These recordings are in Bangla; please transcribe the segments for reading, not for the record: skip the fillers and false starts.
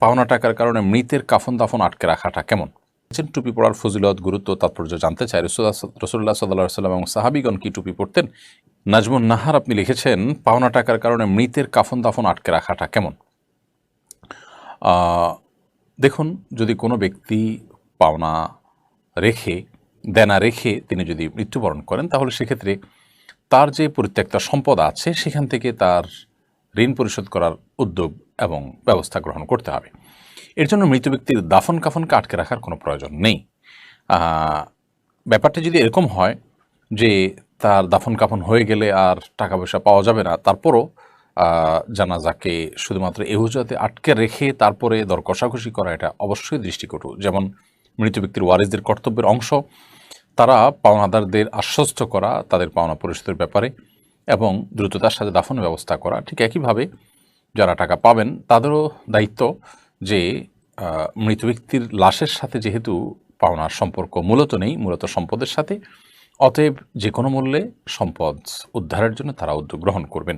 পাওনা টাকার কারণে মৃতের কাফন দাফন আটকে রাখাটা কেমন? টুপি পড়ার ফজিলত, গুরুত্ব, তাৎপর্য জানতে চাই। রসুল্লাহ সাল্লাল্লাহু আলাইহি ওয়াসাল্লাম এবং সাহাবীগণ কি টুপি পড়তেন? নাজমুন নাহার আপনি লিখেছেন, পাওনা টাকার কারণে মৃতের কাফন দাফন আটকে রাখাটা কেমন? দেখুন, যদি কোনো ব্যক্তি পাওনা রেখে, দেনা রেখে তিনি যদি মৃত্যুবরণ করেন, তাহলে সেক্ষেত্রে তার যে পরিত্যক্ত সম্পদ আছে সেখান থেকে তার ঋণ পরিশোধ করার উদ্যোগ এবং ব্যবস্থা গ্রহণ করতে হবে। এর জন্য মৃত ব্যক্তির দাফন কাফনকে আটকে রাখার কোনো প্রয়োজন নেই। ব্যাপারটা যদি এরকম হয় যে তার দাফন কাফন হয়ে গেলে আর টাকা পয়সা পাওয়া যাবে না, তারপরও জানাজাকে শুধুমাত্র এহুজাতে আটকে রেখে তারপরে দর কষাকষি করা, এটা অবশ্যই দৃষ্টিকটু। যেমন মৃত ব্যক্তির ওয়ারিসদের কর্তব্যের অংশ তারা পাওনাদারদের আশ্বস্ত করা তাদের পাওনা পরিশোধের ব্যাপারে এবং দ্রুততার সাথে দাফনের ব্যবস্থা করা। ঠিক একইভাবে যারা টাকা পাবেন তাদেরও দায়িত্ব যে মৃত ব্যক্তির লাশের সাথে যেহেতু পাওনার সম্পর্ক মূলত নেই, মূলত সম্পদের সাথে, অতএব যে কোনো মূল্যে সম্পদ উদ্ধারের জন্য তারা উদ্যোগ গ্রহণ করবেন।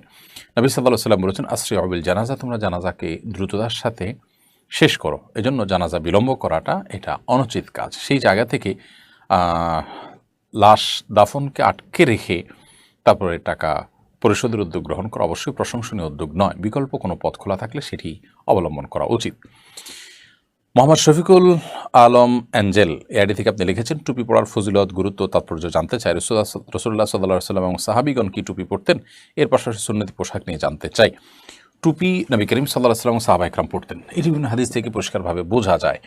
নবী সাল্লাল্লাহু আলাইহি ওয়াসাল্লাম বলেছেন, আসরিউ বিল জানাজা, তোমরা জানাজাকে দ্রুততার সাথে শেষ করো। এজন্য জানাজা বিলম্ব করাটা এটা অনুচিত কাজ। সেই জায়গা থেকে লাশ দাফনকে আটকে রেখে তারপরে টাকা পরিশোধের উদ্যোগ গ্রহণ করা অবশ্যই প্রশংসনীয় উদ্যোগ নয়। বিকল্প কোনো পথ খোলা থাকলে সেটি অবলম্বন করা উচিত। মোহাম্মদ শফিকুল আলম অ্যাঞ্জেল এআইডি থেকে আপনি লিখেছেন, টুপি পড়ার ফজিলত, গুরুত্ব, তাৎপর্য জানতে চাই। রসুল্লাহ সাল্লাল্লাহু আলাইহি ওয়াসাল্লাম এবং সাহাবীগণ কি টুপি পড়তেন? এর পাশাপাশি সুন্নতি পোশাক নিয়ে জানতে চাই। টুপি নবী করিম সাল্লাল্লাহু আলাইহি ওয়াসাল্লাম এবং সাহাবা ইকরাম পড়তেন, এটি বিভিন্ন হাদিস থেকে পরিষ্কারভাবে বোঝা যায়।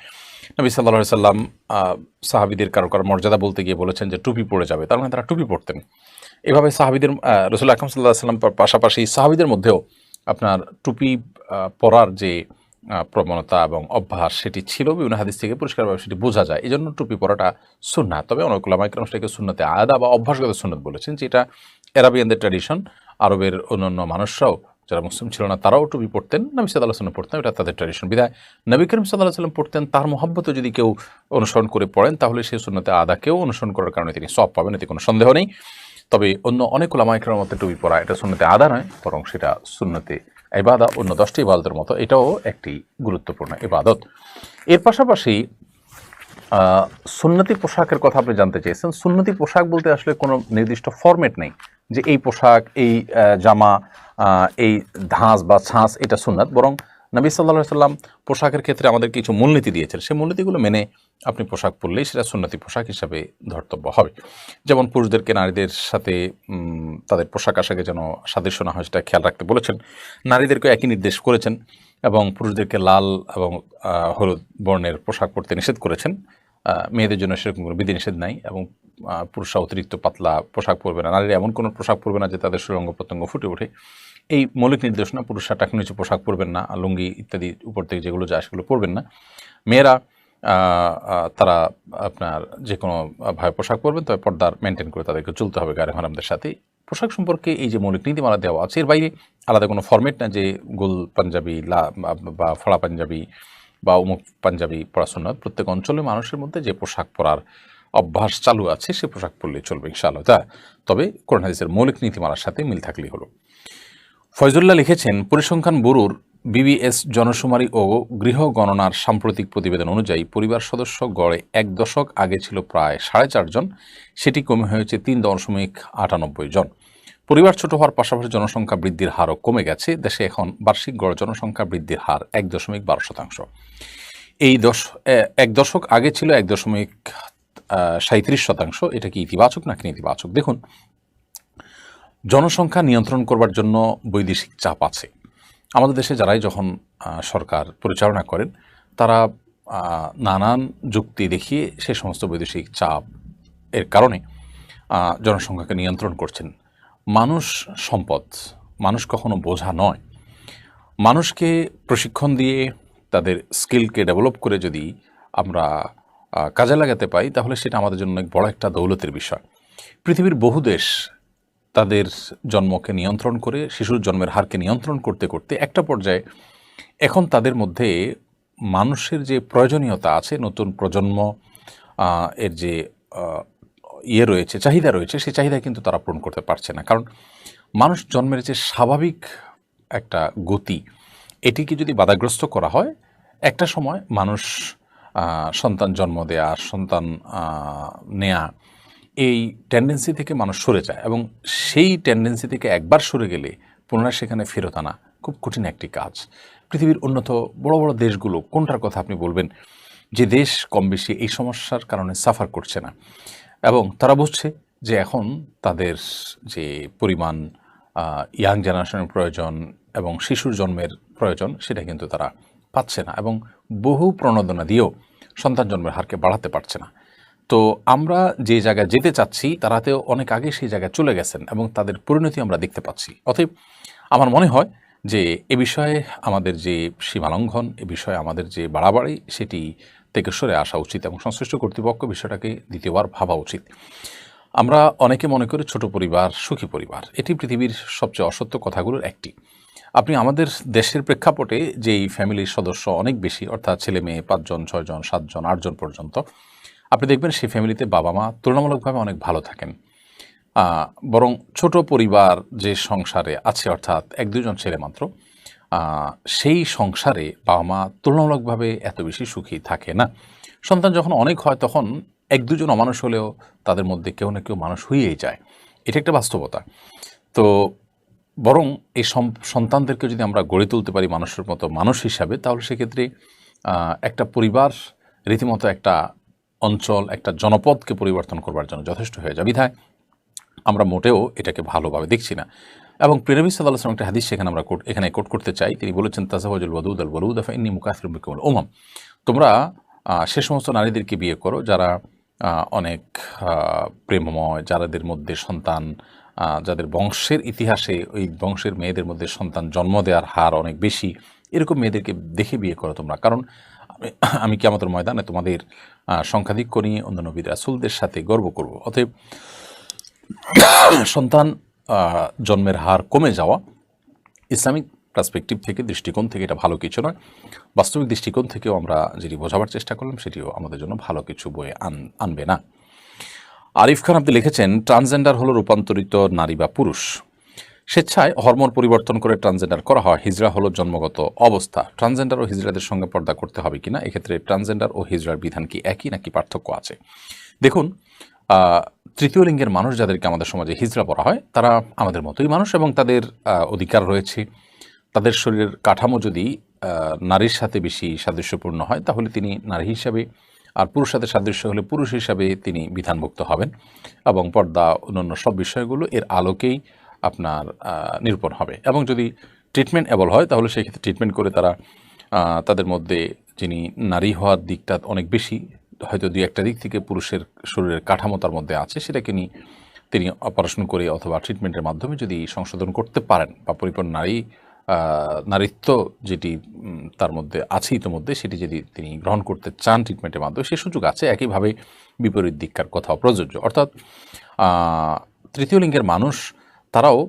নবী সাল্লাল্লাহু আলাইহি ওয়াসাল্লাম সাহাবীদের কারো মর্যাদা বলতে গিয়ে বলেছেন যে টুপি পড়ে যাবে, তার মানে তারা টুপি পড়তেন। এভাবে সাহাবীদের রাসূল আকরাম সাল্লাল্লাহু আলাইহি ওয়াসাল্লাম পাশাপাশি সাহাবীদের মধ্যেও আপনার টুপি পরার যে প্রবণতা এবং অভ্যাস সেটি ছিল, বিভিন্ন হাদিস থেকে পরিষ্কারভাবে সেটি বোঝা যায়। এই জন্য টুপি পরাটা সুন্নাত। তবে অনেক উলামা ইকরাম সেটাকে সুন্নতে আদা বা অভ্যাসগত সুন্নত বলেছেন, যেটা আরবিয়ানদের ট্র্যাডিশন। আরবের অন্যান্য মানুষরাও যারা মুসলিম ছিল না তারাও টুপি পড়তেন, নবী সাল্লাল্লাহু আলাইহি ওয়াসাল্লাম পড়তেন, এটা তাদের ট্র্যাডিশন। বিধায় নবী করিম সাল্লাল্লাহু আলাইহি ওয়াসাল্লাম পড়তেন, তার মহব্বতে যদি কেউ অনুসরণ করে পড়েন তাহলে সেই সুন্নতে আদাকেও অনুসরণ করার কারণে তিনি সওয়াব পাবেন, এতে কোনো সন্দেহ নেই। তবে অন্য অনেক উলামা ইকরামের মতে টুপি পরা এটা সুন্নতে আদা নয়, বরং সেটা সুন্নতে ইবাদত, অন্য 10টি ইবাদতের মতো এটাও একটি গুরুত্বপূর্ণ ইবাদত। এর পাশাপাশি সুন্নতি পোশাকের কথা আপনি জানতে চেয়েছেন। সুন্নতি পোশাক বলতে আসলে কোনো নির্দিষ্ট ফরম্যাট নেই যে এই পোশাক, এই জামা, এই ধাঁচ বা ছাঁচ এটা সুন্নাত, বরং নবী সাল্লাল্লাহু আলাইহি ওয়াসাল্লাম পোশাকের ক্ষেত্রে আমাদের কিছু মূলনীতি দিয়েছেন। সেই মূলনীতিগুলো মেনে আপনি পোশাক পরলেই সেটা সুন্নতি পোশাক হিসাবে ধর্তব্য হবে। যেমন পুরুষদেরকে নারীদের সাথে তাদের পোশাক আশাকে যেন সাদৃশ্য না হয় সেটা খেয়াল রাখতে বলেছেন। নারীদেরকে একই নির্দেশ করেছেন এবং পুরুষদেরকে লাল এবং হলুদ বর্ণের পোশাক পরতে নিষেধ করেছেন। মেয়েদের জন্য সেরকম কোনো বিধিনিষেধ নাই এবং পুরুষরা অতিরিক্ত পাতলা পোশাক পরবে না, নারীরা এমন কোনো পোশাক পরবে না যে তাদের শরীর অঙ্গ প্রত্যঙ্গ ফুটে ওঠে। এই মৌলিক নির্দেশনা। পুরুষরা টাকনু নিচে পোশাক পরবেন না, লুঙ্গি ইত্যাদি উপর থেকে যেগুলো যায় সেগুলো পরবেন না। মেয়েরা তারা আপনার যে কোনো ভাবে পোশাক পরবেন, তবে পর্দার মেনটেন করে তাদেরকে চলতে হবে গায়ে হারামদের সাথে। পোশাক সম্পর্কে এই যে মৌলিক নীতিমালা দেওয়া আছে, এর বাইরে আলাদা কোনো ফরম্যাট না যে গোল পাঞ্জাবি বা ফড়া পাঞ্জাবি বা অমুক পাঞ্জাবি পরা সুন্নাত। প্রত্যেক অঞ্চলে মানুষের মধ্যে যে পোশাক পরার অভ্যাস চালু আছে সে পোশাক পরলেই চলবে ইনশাআল্লাহ। তবে কোরআন হাদিসের মৌলিক নীতিমালার সাথে মিল থাকলেই হলো। ফয়জুল্লাহ লিখেছেন, পরিসংখ্যান ব্যুরোর বিবিএস জনশুমারি ও গৃহ গণনার সাম্প্রতিক প্রতিবেদন অনুযায়ী পরিবার সদস্য গড়ে 1 দশক আগে ছিল প্রায় 4.5 জন, সেটি কমে হয়েছে 3.98 জন। পরিবার ছোট হওয়ার পাশাপাশি জনসংখ্যা বৃদ্ধির হারও কমে গেছে। দেশে এখন বার্ষিক গড় জনসংখ্যা বৃদ্ধির হার 1.12%। এই 1 দশক আগে ছিল 1.37%। এটা কি ইতিবাচক নাকি নেতিবাচক? দেখুন, জনসংখ্যা নিয়ন্ত্রণ করবার জন্য বৈদেশিক চাপ আছে। আমাদের দেশে যারাই যখন সরকার পরিচালনা করেন তারা নানান যুক্তি দেখিয়ে সে সমস্ত বৈদেশিক চাপ এর কারণে জনসংখ্যাকে নিয়ন্ত্রণ করছেন। মানুষ সম্পদ, মানুষ কখনো বোঝা নয়। মানুষকে প্রশিক্ষণ দিয়ে তাদের স্কিলকে ডেভেলপ করে যদি আমরা কাজে লাগাতে পাই তাহলে সেটা আমাদের জন্য অনেক বড় একটা দৌলতের বিষয়। পৃথিবীর বহু দেশ তাদের জন্মকে নিয়ন্ত্রণ করে, শিশুর জন্মের হারকে নিয়ন্ত্রণ করতে করতে একটা পর্যায়ে এখন তাদের মধ্যে মানুষের যে প্রয়োজনীয়তা আছে, নতুন প্রজন্ম এর যে রয়েছে, চাহিদা রয়েছে, সেই চাহিদা কিন্তু তারা পূরণ করতে পারছে না। কারণ মানুষ জন্মের যে স্বাভাবিক একটা গতি, এটিকে যদি বাধাগ্রস্ত করা হয় একটা সময় মানুষ সন্তান জন্ম দেয়া, সন্তান নেয়া, এই টেন্ডেন্সি থেকে মানুষ সরে যায় এবং সেই টেন্ডেন্সি থেকে একবার সরে গেলে পুনরায় সেখানে ফেরত আনা খুব কঠিন একটি কাজ। পৃথিবীর উন্নত বড় বড় দেশগুলো কোনটার কথা আপনি বলবেন যে দেশ কম বেশি এই সমস্যার কারণে সাফার করছে না এবং তারা বুঝছে যে এখন তাদের যে পরিমাণ ইয়াং জেনারেশনের প্রয়োজন এবং শিশুর জন্মের প্রয়োজন সেটা কিন্তু তারা পাচ্ছে না এবং বহু প্রণোদনা দিয়েও সন্তান জন্মের হারকে বাড়াতে পারছে না। তো আমরা যে জায়গায় যেতে চাচ্ছি তারাতেও অনেক আগে সেই জায়গায় চলে গেছেন এবং তাদের পরিণতি আমরা দেখতে পাচ্ছি। অতএব আমার মনে হয় যে এ বিষয়ে আমাদের যে সীমালঙ্ঘন, এ বিষয়ে আমাদের যে বাড়াবাড়ি সেটি থেকে সরে আসা উচিত এবং সংশ্লিষ্ট কর্তৃপক্ষ বিষয়টাকে দ্বিতীয়বার ভাবা উচিত। আমরা অনেকে মনে করি ছোট পরিবার সুখী পরিবার, এটি পৃথিবীর সবচেয়ে অসত্য কথাগুলোর একটি। আপনি আমাদের দেশের প্রেক্ষাপটে যেই ফ্যামিলির সদস্য অনেক বেশি, অর্থাৎ ছেলে মেয়ে 5 জন 6 জন 7 জন 8 জন পর্যন্ত, আপনি দেখবেন সেই ফ্যামিলিতে বাবা মা তুলনামূলকভাবে অনেক ভালো থাকেন। বরং ছোট পরিবার যে সংসারে আছে, অর্থাৎ 1-2 জন ছেলে মাত্র, সেই সংসারে বাবা মা তুলনামূলকভাবে এত বেশি সুখী থাকে না। সন্তান যখন অনেক হয় তখন 1-2 জন অমানুষ হলেও তাদের মধ্যে কেউ না কেউ মানুষ হয়েই যায়। এটা একটা বাস্তবতা। তো বরং এই সন্তানদেরকে যদি আমরা গড়ে তুলতে পারি মানুষের মতো মানুষ হিসাবে, তাহলে সেক্ষেত্রে একটা পরিবার রীতিমতো একটা অঞ্চল, একটা জনপদকে পরিবর্তন করবার জন্য যথেষ্ট হয়ে যায়। বিধায় আমরা মোটেও এটাকে ভালোভাবে দেখছি না। এবং প্রিয় নবী সাল্লাল্লাহু আলাইহি ওয়াসাল্লাম একটা হাদিস সেখানে আমরা এখানে কোট করতে চাই। তিনি বলেছেন, তাযাওয়াজুল ওয়াদুদ আল ওয়ালুদ ফাইন্নী মুকাসসিরুম বিকুমুল উমাম। তোমরা সে সমস্ত নারীদেরকে বিয়ে করো যারা অনেক প্রেমময়, যাদের মধ্যে সন্তান, যাদের বংশের ইতিহাসে ওই বংশের মেয়েদের মধ্যে সন্তান জন্ম দেওয়ার হার অনেক বেশি, এরকম মেয়েদেরকে দেখে বিয়ে করো তোমরা। কারণ আমি কিয়ামতের ময়দানে তোমাদের সংখ্যাধিক্য নিয়ে অন্য নবী রাসূলদের সাথে গর্ব করব। অতএব সন্তান জন্মের হার কমে যাওয়া ইসলামিক পার্সপেক্টিভ থেকে, দৃষ্টিকোণ থেকে এটা ভালো কিছু নয়। বাস্তবিক দৃষ্টিকোণ থেকেও আমরা যেটি বোঝাবার চেষ্টা করলাম সেটিও আমাদের জন্য ভালো কিছু বয়ে আনবে না। আরিফ খান আপনি লিখেছেন, ট্রান্সজেন্ডার হলো রূপান্তরিত নারী বা পুরুষ। স্বেচ্ছায় হরমোন পরিবর্তন করে ট্রান্সজেন্ডার করা হয়। হিজড়া হলো জন্মগত অবস্থা। ট্রান্সজেন্ডার ও হিজড়াদের সঙ্গে পর্দা করতে হবে কিনা, এক্ষেত্রে ট্রান্সজেন্ডার ও হিজড়ার বিধান কি একই নাকি পার্থক্য আছে? দেখুন, তৃতীয় লিঙ্গের মানুষ যাদেরকে আমাদের সমাজে হিজড়া বলা হয় তারা আমাদের মতোই মানুষ এবং তাদের অধিকার রয়েছে। তাদের শরীরের কাঠামো যদি নারীর সাথে বেশি সাদৃশ্যপূর্ণ হয় তাহলে তিনি নারী হিসাবে, আর পুরুষ সাথে সাদৃশ্য হলে পুরুষ হিসাবে তিনি বিধানভুক্ত হবেন এবং পর্দা অন্যান্য সব বিষয়গুলো এর আলোকেই আপনার নিরূপণ হবে। এবং যদি ট্রিটমেন্ট এবল হয় তাহলে সেই ক্ষেত্রে ট্রিটমেন্ট করে তারা তাদের মধ্যে যিনি নারী হওয়ার দিকটা অনেক বেশি, হয়তো 2-1টা দিক থেকে পুরুষের শরীরের কাঠামো তার মধ্যে আছে, সেটাকে নিয়ে তিনি অপারেশন করে অথবা ট্রিটমেন্টের মাধ্যমে যদি সংশোধন করতে পারেন বা পরিপূর্ণ নারীত্ব যেটি তার মধ্যে আছে ইতিমধ্যে সেটি যদি তিনি গ্রহণ করতে চান ট্রিটমেন্টের মাধ্যমে, সে সুযোগ আছে। একইভাবে বিপরীত দিককার কথাও প্রযোজ্য। অর্থাৎ তৃতীয় লিঙ্গের মানুষ তারাও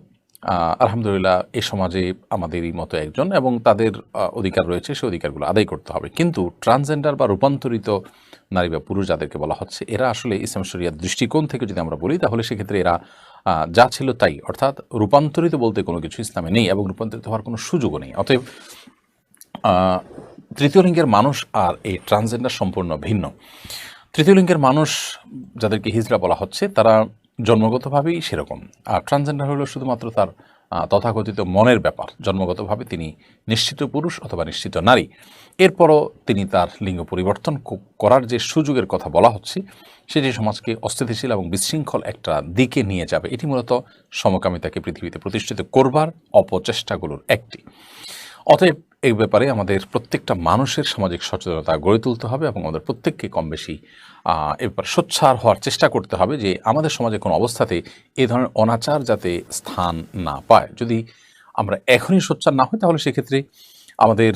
আলহামদুলিল্লাহ এই সমাজে আমাদেরই মতো একজন এবং তাদের অধিকার রয়েছে, সে অধিকারগুলো আদায় করতে হবে। কিন্তু ট্রান্সজেন্ডার বা রূপান্তরিত নারী বা পুরুষ যাদেরকে বলা হচ্ছে, এরা আসলে ইসলাম শরিয়ার দৃষ্টিকোণ থেকে যদি আমরা বলি তাহলে সেক্ষেত্রে এরা যা ছিল তাই, অর্থাৎ রূপান্তরিত বলতে কোনো কিছু ইসলামে নেই এবং রূপান্তরিত হওয়ার কোনো সুযোগও নেই। অতএব তৃতীয় লিঙ্গের মানুষ আর এই ট্রান্সজেন্ডার সম্পূর্ণ ভিন্ন। তৃতীয় লিঙ্গের মানুষ যাদেরকে হিজড়া বলা হচ্ছে তারা জন্মগতভাবেই সেরকম, আর ট্রান্সজেন্ডার হলো শুধুমাত্র তার তথাকথিত মনের ব্যাপার। জন্মগতভাবে তিনি নিশ্চিত পুরুষ অথবা নিশ্চিত নারী, এরপরও তিনি তার লিঙ্গ পরিবর্তন করার যে সুযোগের কথা বলা হচ্ছে সেটি সমাজকে অস্থিতিশীল এবং বিশৃঙ্খল একটা দিকে নিয়ে যাবে। এটি মূলত সমকামিতাকে পৃথিবীতে প্রতিষ্ঠিত করবার অপচেষ্টাগুলোর একটি। অতএব এই ব্যাপারে আমাদের প্রত্যেকটা মানুষের সামাজিক সচেতনতা গড়ে তুলতে হবে এবং আমাদের প্রত্যেককে কম বেশি এ ব্যাপারে সোচ্চার হওয়ার চেষ্টা করতে হবে যে আমাদের সমাজে কোনো অবস্থাতে এই ধরনের অনাচার যাতে স্থান না পায়। যদি আমরা এখনই সোচ্চার না হই তাহলে সেক্ষেত্রে আমাদের